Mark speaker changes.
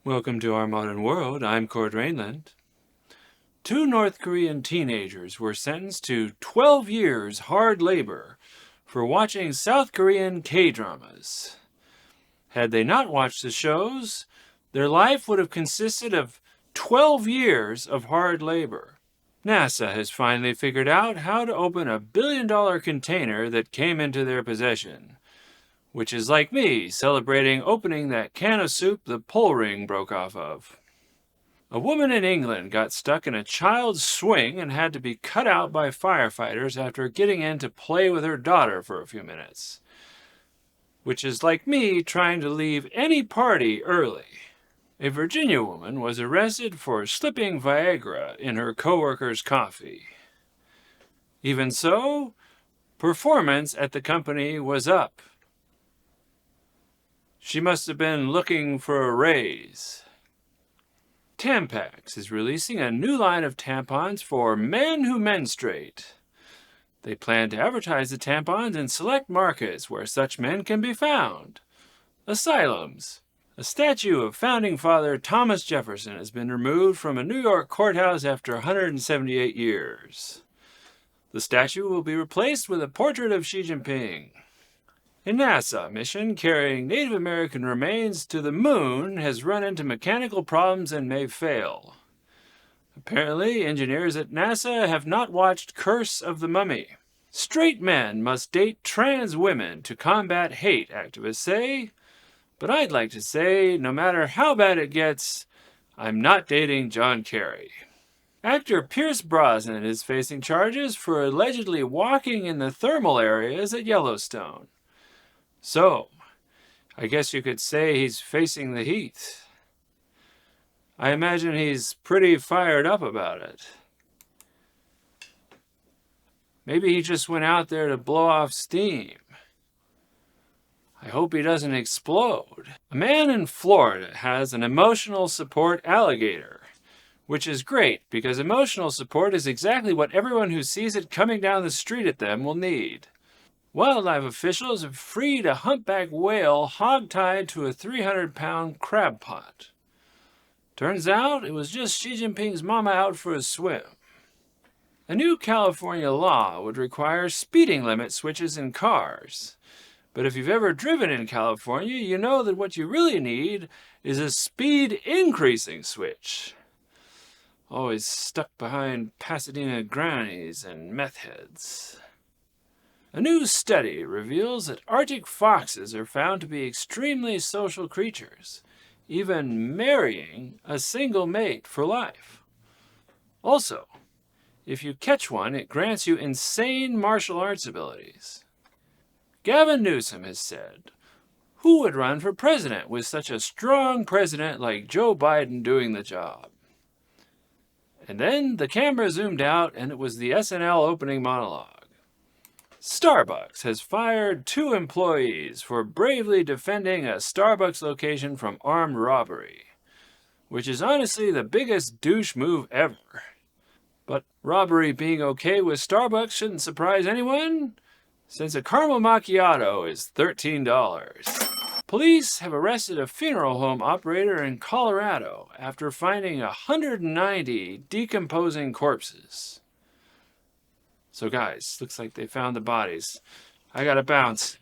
Speaker 1: Welcome to our modern world. I'm kdramas. Two North Korean teenagers were sentenced to 12 years hard labor for watching South Korean K-dramas. Had they not watched the shows, their life would have consisted of 12 years of hard labor. NASA has finally figured out how to open a billion-dollar container that came into their possession, which is like me celebrating opening that can of soup the pole ring broke off of. A woman in England got stuck in a child's swing and had to be cut out by firefighters after getting in to play with her daughter for a few minutes, which is like me trying to leave any party early. A Virginia woman was arrested for slipping Viagra in her coworkers' coffee. Even so, performance at the company was up. She must have been looking for a raise. Tampax is releasing a new line of tampons for men who menstruate. They plan to advertise the tampons in select markets where such men can be found. Asylums. A statue of founding father Thomas Jefferson has been removed from a New York courthouse after 178 years. The statue will be replaced with a portrait of Xi Jinping. A NASA mission carrying Native American remains to the moon has run into mechanical problems and may fail. Apparently, engineers at NASA have not watched Curse of the Mummy. Straight men must date trans women to combat hate, activists say. But I'd like to say, no matter how bad it gets, I'm not dating John Kerry. Actor Pierce Brosnan is facing charges for allegedly walking in the thermal areas at Yellowstone. So, I guess you could say he's facing the heat. I imagine he's pretty fired up about it. Maybe he just went out there to blow off steam. I hope he doesn't explode. A man in Florida has an emotional support alligator, which is great because emotional support is exactly what everyone who sees it coming down the street at them will need. Wildlife officials have freed a humpback whale hogtied to a 300-pound crab pot. Turns out it was just Xi Jinping's mama out for a swim. A new California law would require speeding limit switches in cars. But if you've ever driven in California, you know that what you really need is a speed increasing switch. Always stuck behind Pasadena grannies and meth heads. A new study reveals that Arctic foxes are found to be extremely social creatures, even marrying a single mate for life. Also, if you catch one, it grants you insane martial arts abilities. Gavin Newsom has said, "Who would run for president with such a strong president like Joe Biden doing the job?" And then the camera zoomed out and it was the SNL opening monologue. Starbucks has fired 2 employees for bravely defending a Starbucks location from armed robbery, which is honestly the biggest douche move ever. But robbery being okay with Starbucks shouldn't surprise anyone, since a caramel macchiato is $13. Police have arrested a funeral home operator in Colorado after finding 190 decomposing corpses. So guys, looks like they found the bodies. I gotta bounce.